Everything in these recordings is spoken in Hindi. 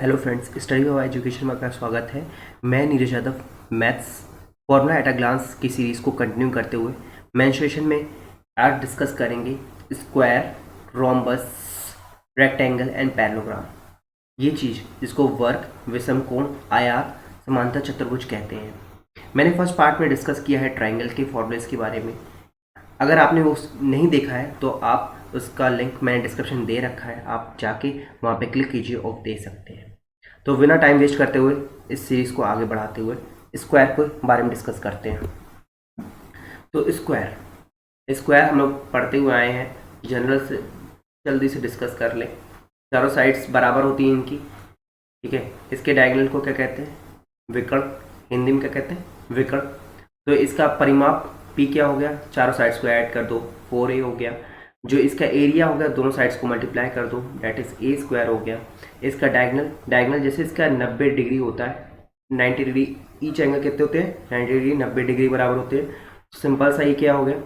Hello friends, study of education में आपका स्वागत है। मैं Neeraj Yadav maths formula at a glance की सीरीज़ को कंटिन्यू करते हुए मेंस्ट्रुएशन में आज डिस्कस करेंगे square, rhombus, rectangle and parallelogram. ये चीज़ जिसको वर्ग, विषमकोण, आयत, समांतर चतुर्भुज कहते हैं। मैंने फर्स्ट पार्ट में डिस्कस किया है ट्राइंगल के फॉर्मूलेस के बारे में। अगर आपने वो नहीं देखा है तो आप उसका लिंक मैंने डिस्क्रिप्शन दे रखा है, आप जाके वहाँ पे क्लिक कीजिए और देख सकते हैं। तो बिना टाइम वेस्ट करते हुए इस सीरीज़ को आगे बढ़ाते हुए स्क्वायर के बारे में डिस्कस करते हैं। तो स्क्वायर स्क्वायर हम लोग पढ़ते हुए आए हैं, जनरल से जल्दी से डिस्कस कर लें। चारों साइड्स बराबर होती हैं इनकी, ठीक है। इसके डायगोनल को क्या कहते हैं? विकर्ण। हिंदी में क्या कहते हैं? विकर्ण। तो इसका परिमाप पी क्या हो गया? चारों साइड्स को ऐड कर दो, 4a हो गया। जो इसका एरिया हो गया, दोनों साइड्स को मल्टीप्लाई कर दो, डेट इज ए स्क्वायर हो गया। इसका डायगोनल जैसे इसका 90 डिग्री होता है, 90 डिग्री ईच एंगल कितने होते हैं? 90 डिग्री, 90 डिग्री बराबर होते हैं। सिंपल सा ये क्या हो गया?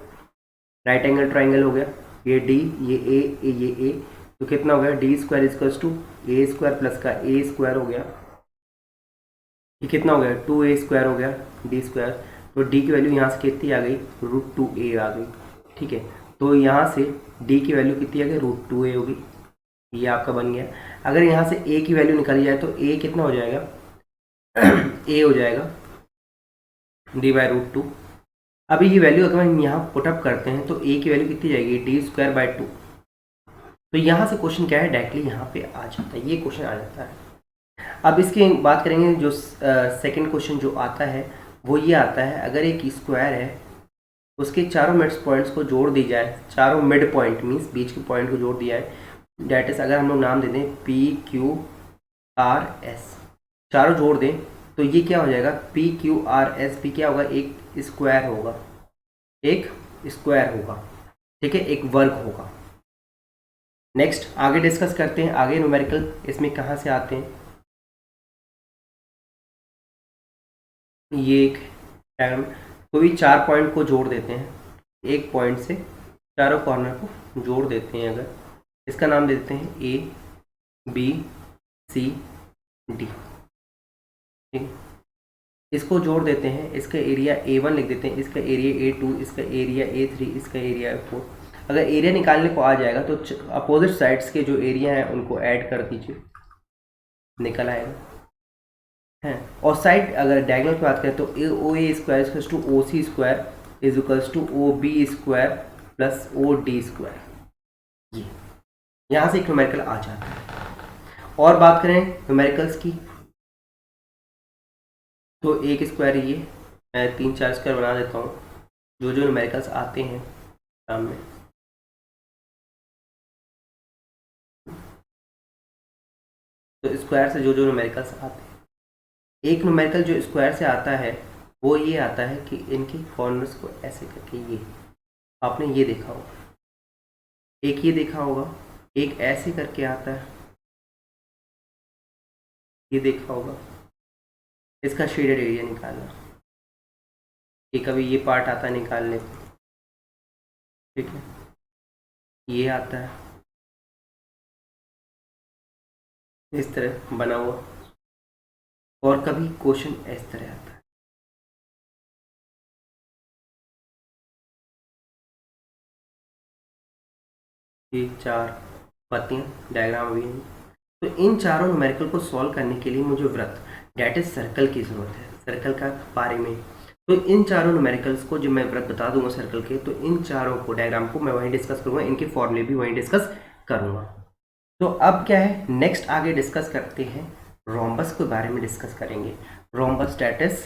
राइट एंगल ट्राइंगल हो गया। ये डी, ये ए, ये ए, तो कितना हो गया? D square equals to A square plus का ए स्क्वायर हो गया। ये कितना हो गया? 2a स्क्वायर हो गया, डी स्क्वायर। तो डी की वैल्यू यहाँ से कितनी आ गई? √2a आ गई, ठीक है। तो यहाँ से डी की वैल्यू कितनी आ गई? √2a होगी। ये आपका बन गया। अगर यहाँ से a की वैल्यू निकाली जाए तो a कितना हो जाएगा? a हो जाएगा d/√2। अभी ये वैल्यू अगर हम यहाँ पुटअप करते हैं तो a की वैल्यू कितनी जाएगी? d²/2। तो यहाँ से क्वेश्चन क्या है? डायरेक्टली यहाँ पे आ जाता है, ये क्वेश्चन आ जाता है। अब इसकी बात करेंगे, जो सेकंड क्वेश्चन जो आता है वो ये आता है, अगर एक स्क्वायर है उसके चारों मिड पॉइंट्स को जोड़ दी जाए, चारों मिड पॉइंट मीन्स बीच के पॉइंट को जोड़ दिया है, डेट इज अगर हम लोग नाम दे दें PQRS, चारों जोड़ दें तो ये क्या हो जाएगा? PQRS भी क्या होगा? एक स्क्वायर होगा, एक स्क्वायर होगा, ठीक है, एक वर्ग होगा। नेक्स्ट आगे डिस्कस करते हैं, आगे न्यूमेरिकल इसमें कहाँ से आते हैं। ये एक कोई भी चार पॉइंट को जोड़ देते हैं, एक पॉइंट से चारों कॉर्नर को जोड़ देते हैं, अगर इसका नाम दे देते हैं A B C D, ठीक। इसको जोड़ देते हैं, इसका एरिया A1 लिख देते हैं, इसका एरिया A2, इसका एरिया A3, इसका एरिया A4। अगर एरिया निकालने को आ जाएगा तो अपोजिट साइड्स के जो एरिया हैं उनको ऐड कर दीजिए, निकल आएगा है। और साइड अगर डायगोनल की बात करें तो OA square equals to OC square is equals to OB square plus OD square. ये यहाँ से एक न्यूमेरिकल आ जाता है। और बात करें न्यूमेरिकल्स की तो एक स्क्वायर, ये मैं 3-4 स्क्वायर बना देता हूँ जो जो न्यूमेरिकल्स आते हैं सामने। तो स्क्वायर से जो जो न्यूमेरिकल्स आते हैं, एक न्यूमेरिकल जो स्क्वायर से आता है वो ये आता है कि इनके कॉर्नर्स को ऐसे करके, ये आपने ये देखा होगा, एक ये देखा होगा, एक ऐसे करके आता है, ये देखा होगा। इसका शेडेड एरिया निकालना, कि कभी ये पार्ट आता है निकालने को, ठीक है, ये आता है इस तरह बना हुआ, और कभी क्वेश्चन इस तरह आता है। ये चार पत्तियां डायग्राम अभी नहीं। तो इन चारों न्यूमेरिकल को सॉल्व करने के लिए मुझे वृत्त डेट इज सर्कल की ज़रूरत है, सर्कल का बारे में। तो इन चारों न्यूमेरिकल्स को जब मैं वृत्त बता दूंगा सर्कल के, तो इन चारों को डायग्राम को मैं वहीं डिस्कस करूंगा, इनके फॉर्मूले भी वहीं डिस्कस करूंगा। तो अब क्या है, नेक्स्ट आगे डिस्कस करते हैं रोम्बस के बारे में डिस्कस करेंगे। रोम्बस डेट इज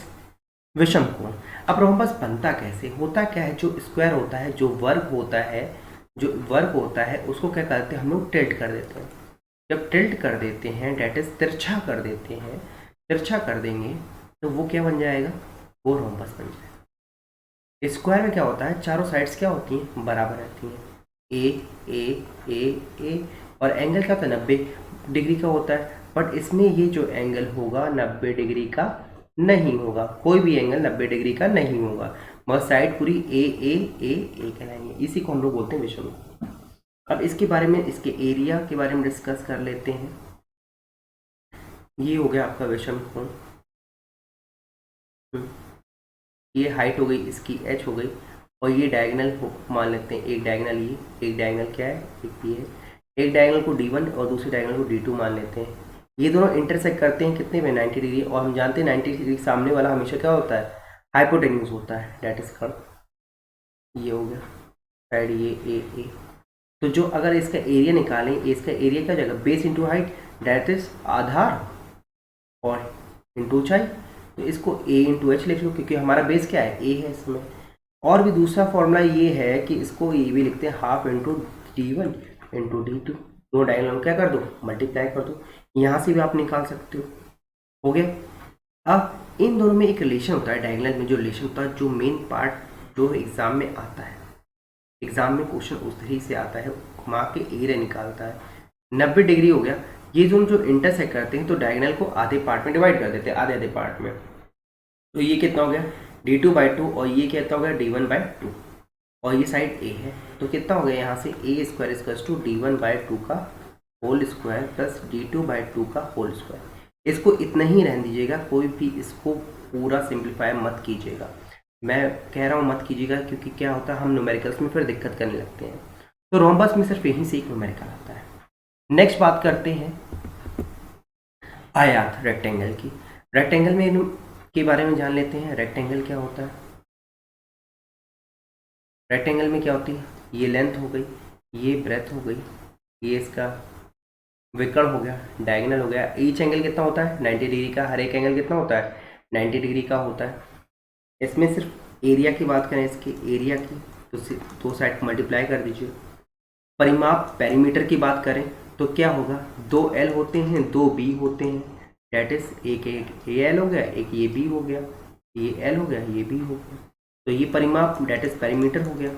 विषमकोण। अब रोम्बस बनता कैसे, होता क्या है? जो स्क्वायर होता है, जो वर्ग होता है, जो वर्ग होता है उसको क्या करते हैं हम लोग? टिल्ट कर देते हैं। जब टिल्ट कर देते हैं, डेट इज तिरछा कर देते हैं, तिरछा कर देंगे तो वो क्या बन जाएगा? वो रोम्बस बन जाएगा। स्क्वायर में क्या होता है? चारों साइड्स क्या होती हैं? बराबर रहती हैं, ए, और एंगल क्या होता है? 90 डिग्री का होता है। बट इसमें ये जो एंगल होगा 90 डिग्री का नहीं होगा, कोई भी एंगल 90 डिग्री का नहीं होगा, मगर साइड पूरी ए कहलाएंगे। इसी को हम लोग बोलते हैं विषमकोण। अब इसके बारे में, इसके एरिया के बारे में डिस्कस कर लेते हैं। ये हो गया आपका विषम कोण। ये हाइट हो गई इसकी h हो गई, और ये डायगोनल मान लेते हैं, एक डायगोनल ये, एक डायगोनल क्या है, एक ये है। एक डायगोनल को d1 और दूसरे डायगोनल को d2 मान लेते हैं। ये दोनों इंटरसेक्ट करते हैं कितने में, 90 डिग्री, और हम जानते हैं 90 डिग्री सामने वाला हमेशा क्या होता है, हाइपोटेन्यूज होता है, डेट इज कॉल्ड। ये हो गया साइड ये ए। तो जो अगर इसका एरिया निकालें, इसका एरिया क्या हो जाएगा, base into height, that is आधार और इंटू ऊंचाई। तो इसको a इंटू एच लिख लो, क्योंकि हमारा बेस क्या है, a है इसमें। और भी दूसरा फॉर्मूला ये है कि इसको ये भी लिखते हैं half into d1 into d2। दो डायगोनल क्या कर दो, मल्टीप्लाई कर दो। यहाँ से भी आप निकाल सकते हो गया। अब इन दोनों में एक रिलेशन होता है, डायगोनल में जो रिलेशन होता है, जो मेन पार्ट जो एग्जाम में आता है, एग्जाम में क्वेश्चन उस तरीके से आता है, घुमा के एरिया निकालता है। 90 डिग्री हो गया। ये दोनों जो इंटरसेक्ट करते हैं तो डायगोनल को आधे पार्ट में डिवाइड कर देते हैं, आधे आधे पार्ट में। तो ये कितना हो गया d2/2, और ये कितना हो गया d1/2, और ये साइड a है। तो कितना हो गया यहाँ से a² इक्वल्स टू d1/2 का होल स्क्वायर प्लस d2/2 का होल स्क्वायर। इसको इतना ही रहने दीजिएगा, कोई भी इसको पूरा सिंप्लीफाई मत कीजिएगा। मैं कह रहा हूँ मत कीजिएगा, क्योंकि क्या होता है हम न्यूमेरिकल्स में फिर दिक्कत करने लगते हैं। तो रोम्बस में सिर्फ यहीं से एक न्यूमेरिकल आता है। नेक्स्ट बात करते हैं आयत रेक्टेंगल की। रेक्टेंगल में के बारे में जान लेते हैं, रेक्टेंगल क्या होता है। रेक्टेंगल में क्या होती है, ये लेंथ हो गई, ये ब्रेथ हो गई, ये इसका विकर्ण हो गया, डायगोनल हो गया। ईच एंगल कितना होता है 90 डिग्री का, हर एक एंगल कितना होता है 90 डिग्री का होता है। इसमें सिर्फ एरिया की बात करें, इसके एरिया की, तो दो साइड मल्टीप्लाई कर दीजिए। परिमाप पेरीमीटर की बात करें तो क्या होगा, दो एल होते हैं, दो बी होते हैं, डेट इज एक ये एल हो गया, एक ये बी हो गया, ये एल हो गया, ये बी हो गया। तो ये परिमाप डेट इज पेरीमीटर हो गया।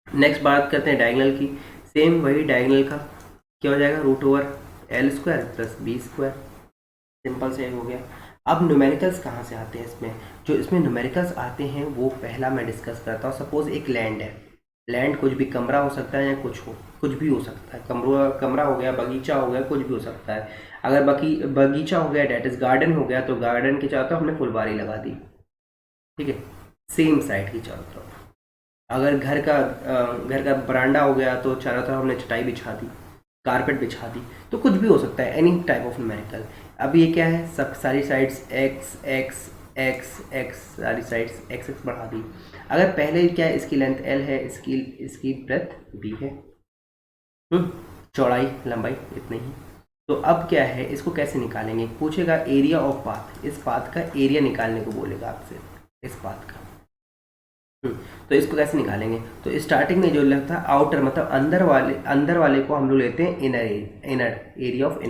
नेक्स्ट बात करते हैं डायगोनल की। सेम वही डायगोनल का क्या हो जाएगा, √L² प्लस b²। सिंपल से हो गया। अब न्यूमेरिकल्स कहाँ से आते हैं इसमें, जो इसमें न्यूमेरिकल्स आते हैं वो पहला मैं डिस्कस करता हूँ। सपोज एक लैंड है, लैंड कुछ भी कमरा हो सकता है या कुछ भी हो सकता है, कमरा हो गया, बगीचा हो गया, कुछ भी हो सकता है। अगर बगीचा हो गया डेट इज गार्डन हो गया, तो गार्डन के चारों तरफ हमने फुलवारी लगा दी, ठीक है, सेम साइड की चारों तरफ। अगर घर का बरांडा हो गया तो चारों तरफ हमने चटाई बिछा दी, कारपेट बिछा दी। तो कुछ भी हो सकता है, एनी टाइप ऑफ न्यूमेरिकल। अब ये क्या है, सब सारी sides x x x x, सारी साइड्स x x बढ़ा दी। अगर पहले क्या है, इसकी लेंथ l है, इसकी ब्रेथ b है, चौड़ाई लंबाई इतनी ही। तो अब क्या है, इसको कैसे निकालेंगे, पूछेगा एरिया ऑफ पाथ, इस पाथ का एरिया निकालने को बोलेगा आपसे, इस पाथ का। तो इसको कैसे निकालेंगे, तो स्टार्टिंग में जो लगता है आउटर, मतलब अंदर वाले को हम लोग लेते हैं इनर एरिया ऑफ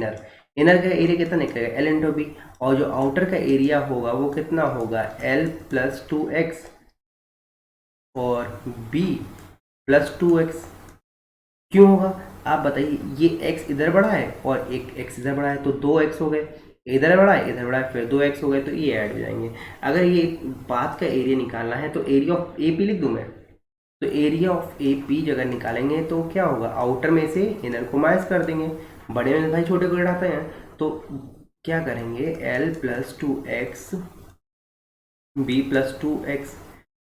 इनर का एरिया कितना निकलेगा l इंटू बी, और जो आउटर का एरिया होगा वो कितना होगा l प्लस 2x और b प्लस 2x। क्यों होगा आप बताइए, ये x इधर बढ़ा है और एक x इधर बढ़ा है, तो 2x हो गए, इधर बढ़ा है इधर बढ़ा है, फिर 2x हो गए, तो ये ऐड हो जाएंगे। अगर ये पाथ का एरिया निकालना है तो एरिया ऑफ ए पी लिख दूं मैं, तो एरिया ऑफ ए पी जगह निकालेंगे तो क्या होगा, आउटर में से इनर को माइनस कर देंगे, बड़े में भाई छोटे को घटाते हैं, तो क्या करेंगे l plus 2x b plus 2x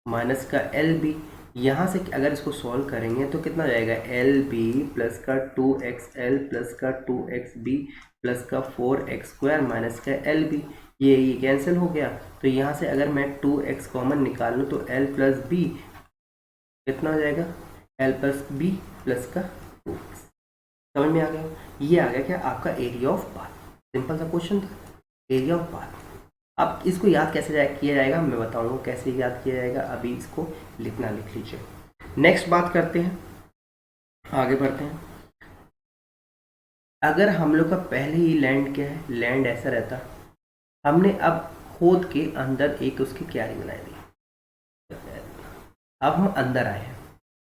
minus का एल बी। यहाँ से अगर इसको सॉल्व करेंगे तो कितना जाएगा, एल बी प्लस का 2xl प्लस का 2xb प्लस का 4x² माइनस का एल बी। ये कैंसिल हो गया। तो यहाँ से अगर मैं 2x कॉमन निकाल लूँ तो l प्लस बी कितना हो जाएगा, l प्लस बी प्लस का 2x। समझ में आ गया, ये आ गया क्या आपका एरिया ऑफ पाथ। सिंपल सा क्वेश्चन था, एरिया ऑफ पाथ। अब इसको याद कैसे किया जाएगा मैं बताऊंगा कैसे याद किया जाएगा, अभी इसको लिख लीजिए। नेक्स्ट बात करते हैं, आगे बढ़ते हैं। अगर हम लोग का पहले ही लैंड क्या है, लैंड ऐसा रहता, हमने अब खोद के अंदर एक उसकी क्यारी बना दी, अब हम अंदर आए हैं।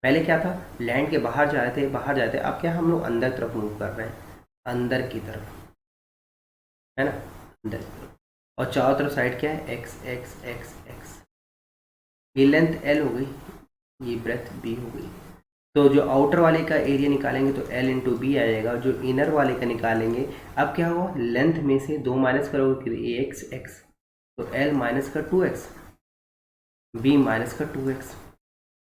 पहले क्या था, लैंड के बाहर जा रहे थे, अब क्या हम लोग अंदर तरफ मूव कर रहे हैं, अंदर की तरफ, है ना, अंदर की तरफ। और चारों तरफ साइड क्या है, x x x x। ये लेंथ l हो गई, ये ब्रेथ b हो गई। तो जो आउटर वाले का एरिया निकालेंगे तो L इंटू बी आ जाएगा, जो इनर वाले का निकालेंगे अब क्या होगा, लेंथ में से 2 माइनस करोगे फिर एक्स एक्स, तो L माइनस का 2x, बी माइनस का 2x।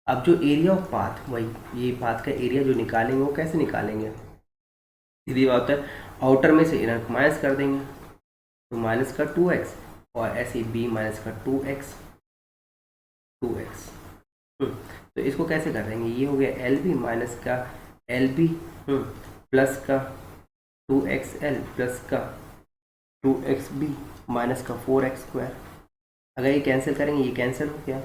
अब जो एरिया ऑफ पाथ, वही ये पाथ का एरिया जो निकालेंगे वो कैसे निकालेंगे, सीधी बात है, आउटर में से इनर को माइनस कर देंगे तो माइनस का 2x, और ऐसे बी माइनस का 2x 2x। तो इसको कैसे कर देंगे, ये हो गया एल बी माइनस का एल बी प्लस का 2xl प्लस का 2xb माइनस का 4x²। अगर ये कैंसिल करेंगे ये कैंसिल हो गया,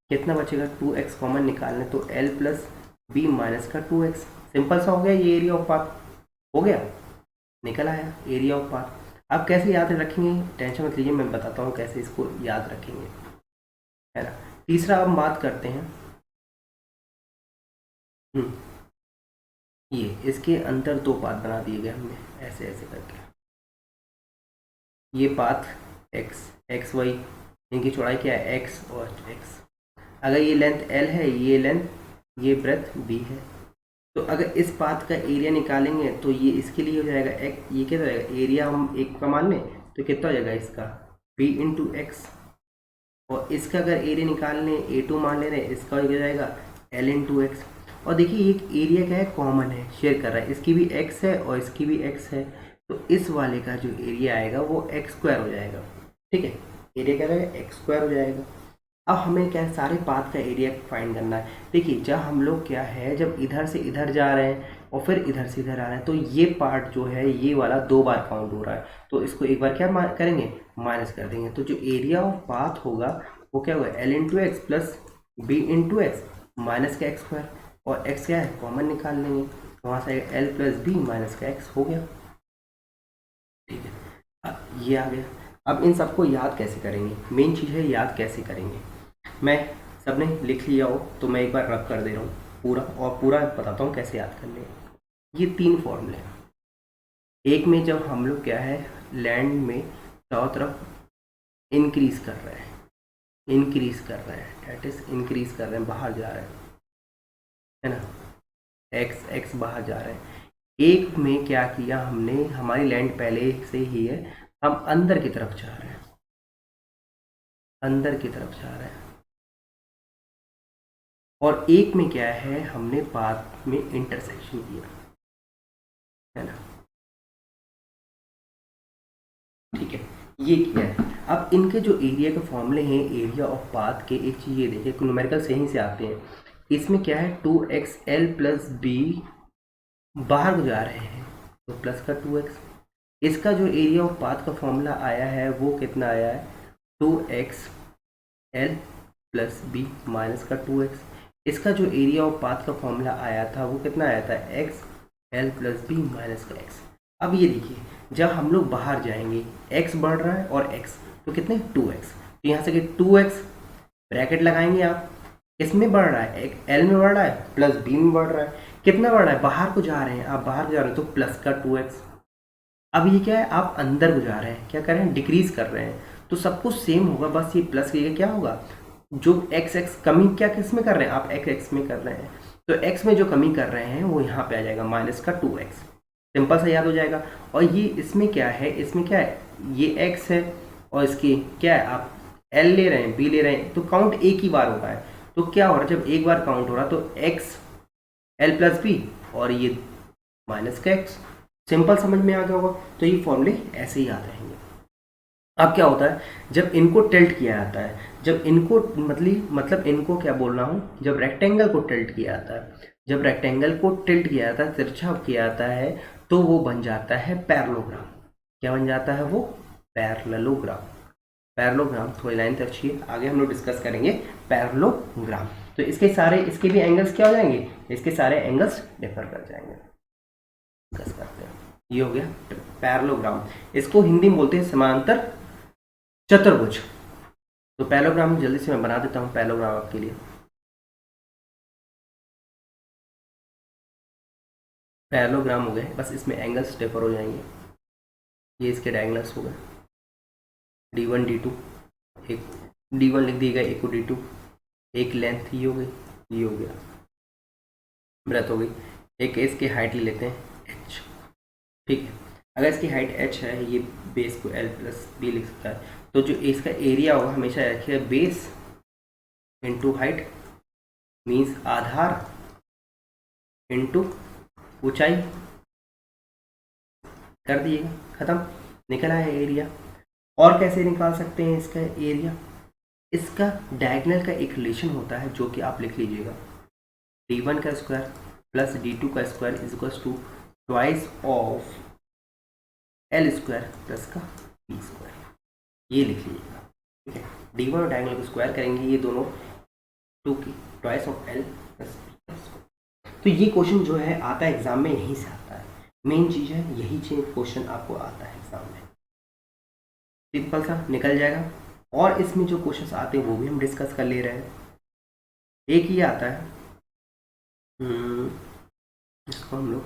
कितना बचेगा, 2x कॉमन निकालने तो l प्लस बी माइनस का 2x। सिंपल सा हो गया, ये एरिया ऑफ पाथ हो गया, निकल आया एरिया ऑफ पाथ। अब कैसे याद रखेंगे, टेंशन मत लीजिए, मैं बताता हूँ कैसे इसको याद रखेंगे, है ना। तीसरा अब बात करते हैं, ये इसके अंदर दो पाथ बना दिए गए हमने ऐसे ऐसे करके, ये पाथ एक्स वाई, इनकी चौड़ाई क्या है x और x। अगर ये लेंथ l है, ये लेंथ, ये ब्रेथ b है, तो अगर इस पाथ का एरिया निकालेंगे तो ये इसके लिए हो जाएगा x, ये क्या हो जाएगा, एरिया हम एक का मान लें तो कितना हो जाएगा इसका b इंटू एक्स, और इसका अगर एरिया निकाल लें a2 मान ले रहे हैं, इसका हो जाएगा l इंटू एक्स। और देखिए एक एरिया क्या है, कॉमन है, शेयर कर रहा है, इसकी भी x है और इसकी भी x है, तो इस वाले का जो एरिया आएगा वो x² हो जाएगा, ठीक है, एरिया क्या रहेगा x² हो जाएगा। अब हमें क्या है, सारे पाथ का एरिया फाइंड करना है। देखिए जब हम लोग क्या है, जब इधर से इधर जा रहे हैं और फिर इधर से इधर आ रहे हैं, तो ये पार्ट जो है ये वाला 2 बार काउंट हो रहा है, तो इसको एक बार क्या करेंगे, माइनस कर देंगे, तो जो एरिया ऑफ पाथ होगा वो क्या होगा, l into X plus B into X minus का x², और x क्या है, कॉमन निकाल लेंगे, तो वहाँ से l प्लस बी माइनस का x हो गया, ठीक है। अब ये आ गया। अब इन सबको याद कैसे करेंगे, मेन चीज़ है याद कैसे करेंगे। मैं सबने लिख लिया हो तो मैं एक बार रब कर दे रहा हूँ पूरा, और पूरा बताता हूँ कैसे याद करने हैं। ये 3 फॉर्मूले हैं, एक में जब हम लोग क्या है, लैंड में चारों तरफ इंक्रीज कर रहे हैं, इंक्रीज कर रहे हैं, डेट इज इंक्रीज कर रहे हैं, बाहर जा रहे हैं, है ना, एक्स एक्स बाहर जा रहे हैं। एक में क्या किया हमने, हमारी लैंड पहले से ही है, हम अंदर की तरफ जा रहे हैं, अंदर की तरफ जा रहे हैं। और एक में क्या है, हमने पाथ में इंटरसेक्शन किया, है ना, ठीक है, ये किया है। अब इनके जो एरिया के फॉर्मूले हैं एरिया ऑफ पाथ के, एक चीज़ ये देखिए न्यूमेरिकल सही से आते हैं, इसमें क्या है 2xl प्लस बी बाहर को जा रहे हैं तो प्लस का 2x। इसका जो एरिया ऑफ पाथ का फॉर्मूला आया है वो कितना आया है, 2xl प्लस बी माइनस का 2x। इसका जो एरिया ऑफ पाथ का फॉर्मूला आया था वो कितना आया था, x l plus B minus का x। अब ये देखिए जब हम लोग बाहर जाएंगे x बढ़ रहा है और x, तो कितने 2x, तो यहाँ से कि 2x ब्रैकेट लगाएंगे आप, इसमें बढ़ रहा है, एक l में बढ़ रहा है प्लस b में बढ़ रहा है, कितना बढ़ रहा है, बाहर को जा रहे हैं, आप बाहर को जा रहे हैं तो प्लस का 2x। अब ये क्या है, आप अंदर को जा रहे हैं, क्या कर रहे हैं, डिक्रीज कर रहे हैं, तो सब कुछ सेम होगा, बस ये प्लस की क्या होगा, जो x x कमी क्या किस में कर रहे हैं, आप x x में कर रहे हैं, तो x में जो कमी कर रहे हैं वो यहाँ पे आ जाएगा माइनस का 2x, सिंपल सा याद हो जाएगा। और ये इसमें क्या है, इसमें क्या है, ये x है और इसकी क्या है, आप l ले रहे हैं b ले रहे हैं, तो काउंट एक ही बार हो रहा है, तो क्या हो रहा है, जब एक बार काउंट हो रहा है तो x l प्लस बी और ये माइनस का x, सिंपल समझ में आ गया होगा। तो ये फॉर्मूले ऐसे ही याद रहेंगे। अब क्या होता है, जब इनको टिल्ट किया जाता है, जब इनको मतलब इनको क्या बोल रहा हूँ, जब रेक्टेंगल को टिल्ट किया जाता है, जब रेक्टेंगल को टिल्ट किया जाता है, तिरछा किया जाता है, तो वो बन जाता है पैरेललोग्राम। क्या बन जाता है वो, पैरेललोग्राम। पैरेललोग्राम थोड़ी लाइन तिरछी है, आगे हम लोग डिस्कस करेंगे पैरेललोग्राम। तो इसके सारे, इसके भी एंगल्स क्या हो जाएंगे, इसके सारे एंगल्स डिफर कर जाएंगे, डिस्कस करते हैं। ये हो गया पैरेललोग्राम, इसको हिंदी में बोलते हैं समांतर चतुर्भुज। तो पैरेललोग्राम जल्दी से मैं बना देता हूँ पैरेललोग्राम आपके लिए। पैरेललोग्राम हो गए, बस इसमें एंगल्स डिफर हो जाएंगे, ये इसके डायगोनल्स हो गए, d1 d2, एक d1 लिख दिएगा, एक को d2, एक लेंथ ये हो गई, ये हो गया, वृत्त हो गई। एक इसकी हाइट ले लेते हैं h, ठीक है। अगर इसकी हाइट h है, ये बेस को l प्लस बी लिख सकता है, तो जो इसका एरिया होगा हमेशा रखिएगा बेस इंटू हाइट, मीन्स आधार इंटू ऊंचाई, कर दिएगा, खत्म, निकल आया एरिया। और कैसे निकाल सकते हैं इसका एरिया? इसका डायगोनल का एक रिलेशन होता है जो कि आप लिख लीजिएगा, d1 का स्क्वायर प्लस d2 का square is equal to twice of l square plus का b स्क्वायर, ये लिख लीजिएगा, ठीक है। d1 और डायगोनल को स्क्वायर करेंगे, ये दोनों 2 की twice of l plus b। तो ये क्वेश्चन जो है आता है एग्जाम में, यहीं से आता है, मेन चीज़ है यही चीज, क्वेश्चन आपको आता है एग्जाम में, सिंपल सा निकल जाएगा। और इसमें जो क्वेश्चंस आते हैं वो भी हम डिस्कस कर ले रहे हैं। एक ही आता है, इसको हम लोग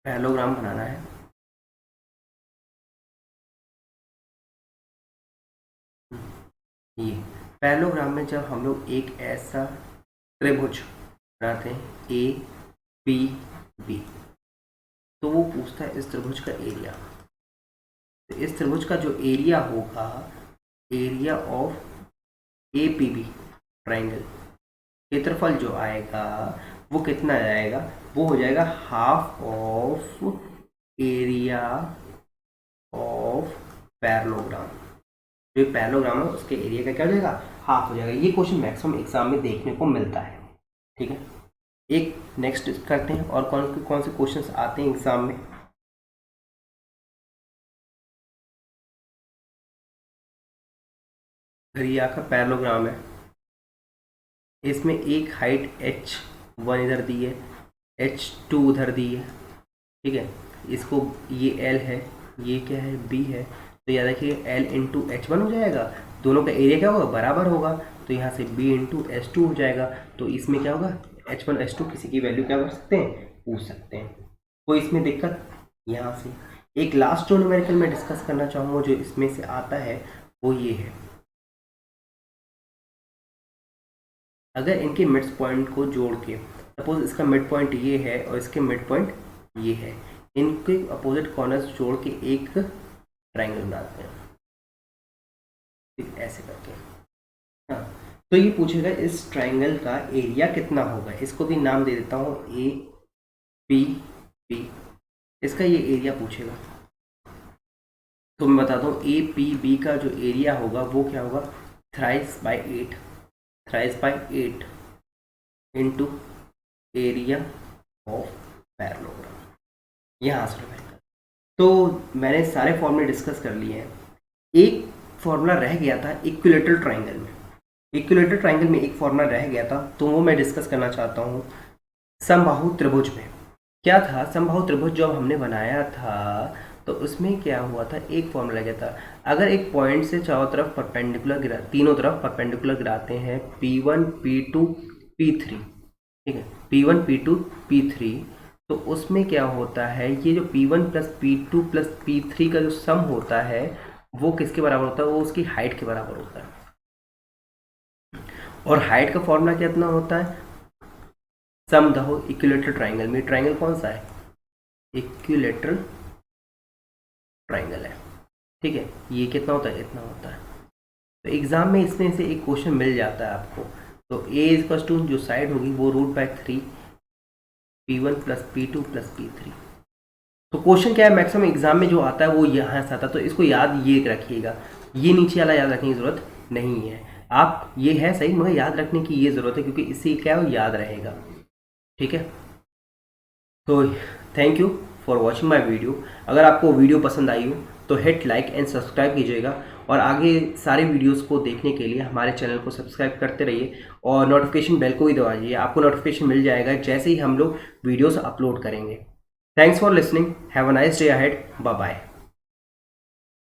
पैरेललोग्राम बनाना है। ये पैरेललोग्राम में जब हम लोग एक ऐसा त्रिभुज बनाते हैं ए पी बी, तो वो पूछता है इस त्रिभुज का एरिया। तो इस त्रिभुज का जो एरिया होगा, area of A P B triangle, क्षेत्रफल जो आएगा वो कितना आएगा, वो हो जाएगा half of area of parallelogram. जो पैरेललोग्राम है उसके एरिया का क्या हो जाएगा, हाफ हो जाएगा। ये क्वेश्चन मैक्सिमम एग्जाम में देखने को मिलता है, ठीक है। एक नेक्स्ट करते हैं, और कौन से क्वेश्चंस आते हैं एग्जाम में। घरिया का पैरेललोग्राम है, इसमें एक हाइट h1 इधर दी है, h2 उधर दी है, ठीक है। इसको ये l है, ये क्या है b है, तो याद रखिए l इंटू h1 हो जाएगा, दोनों का एरिया क्या होगा, बराबर होगा, तो यहाँ से b इंटू h2 हो जाएगा। तो इसमें क्या होगा, h1 h2 किसी की वैल्यू क्या कर सकते हैं, पूछ सकते हैं, कोई इसमें दिक्कत। यहाँ से एक लास्ट जो न्यूमेरिकल में डिस्कस करना चाहूँगा जो इसमें से आता है वो ये है, अगर इनके मिड पॉइंट को जोड़ के, सपोज इसका मिड पॉइंट ये है और इसके मिड पॉइंट ये है, इनके अपोजिट कॉर्नर्स जोड़ के एक ट्राइंगल बनाते हैं, ठीक, ऐसे करके। हाँ, तो ये पूछेगा इस ट्राइंगल का एरिया कितना होगा। इसको भी नाम दे देता हूँ ए पी बी, इसका ये एरिया पूछेगा। तो मैं बताता हूँ ए पी बी का जो एरिया होगा वो क्या होगा, thrice by 8 into area of parallelogram, यहाँ से रहेगा। तो मैंने सारे फॉर्मूले डिस्कस कर लिए हैं। एक फॉर्मूला रह गया था इक्विलेटरल ट्राइंगल में, इक्विलेटरल ट्राइंगल में एक फॉर्मूला रह गया था, तो वो मैं डिस्कस करना चाहता हूँ। समबाहु त्रिभुज में क्या था, समबाहु त्रिभुज जब हमने बनाया था तो उसमें क्या हुआ था, एक फॉर्मूला गया था, अगर एक पॉइंट से चारों तरफ परपेंडिकुलर गिरा, तीनों तरफ परपेंडिकुलर गिराते हैं P1 P2 P3, ठीक है, P1 P2 P3, तो उसमें क्या होता है, ये जो P1 plus P2 plus P3 का जो सम होता है वो किसके बराबर होता है, वो उसकी हाइट के बराबर होता है। और हाइट का फॉर्मूला कितना होता है, समबाहु इक्विलेटरल ट्राइंगल में ट्राइंगल कौन सा है, इक्विलेटरल ट्राइंगल है, ठीक है। ये कितना होता है, इतना होता है। तो एग्जाम में इसमें से एक क्वेश्चन मिल जाता है आपको। तो ए इक्वल टू जो साइड होगी वो √3 P1 plus P2 plus P3। तो क्वेश्चन क्या है, मैक्सिमम एग्जाम में जो आता है वो यहाँ से आता है, तो इसको याद ये रखिएगा, ये नीचे वाला याद रखने की जरूरत नहीं है। आप ये है सही, मगर याद रखने की ये जरूरत है क्योंकि इससे क्या हो, याद रहेगा, ठीक है। तो thank you for watching my video. अगर आपको वीडियो पसंद आई हो तो हिट लाइक एंड सब्सक्राइब कीजिएगा, और आगे सारे वीडियोस को देखने के लिए हमारे चैनल को सब्सक्राइब करते रहिए, और नोटिफिकेशन बेल को भी दबाइए, आपको नोटिफिकेशन मिल जाएगा जैसे ही हम लोग वीडियोस अपलोड करेंगे। Thanks for listening, have a nice day ahead, bye bye.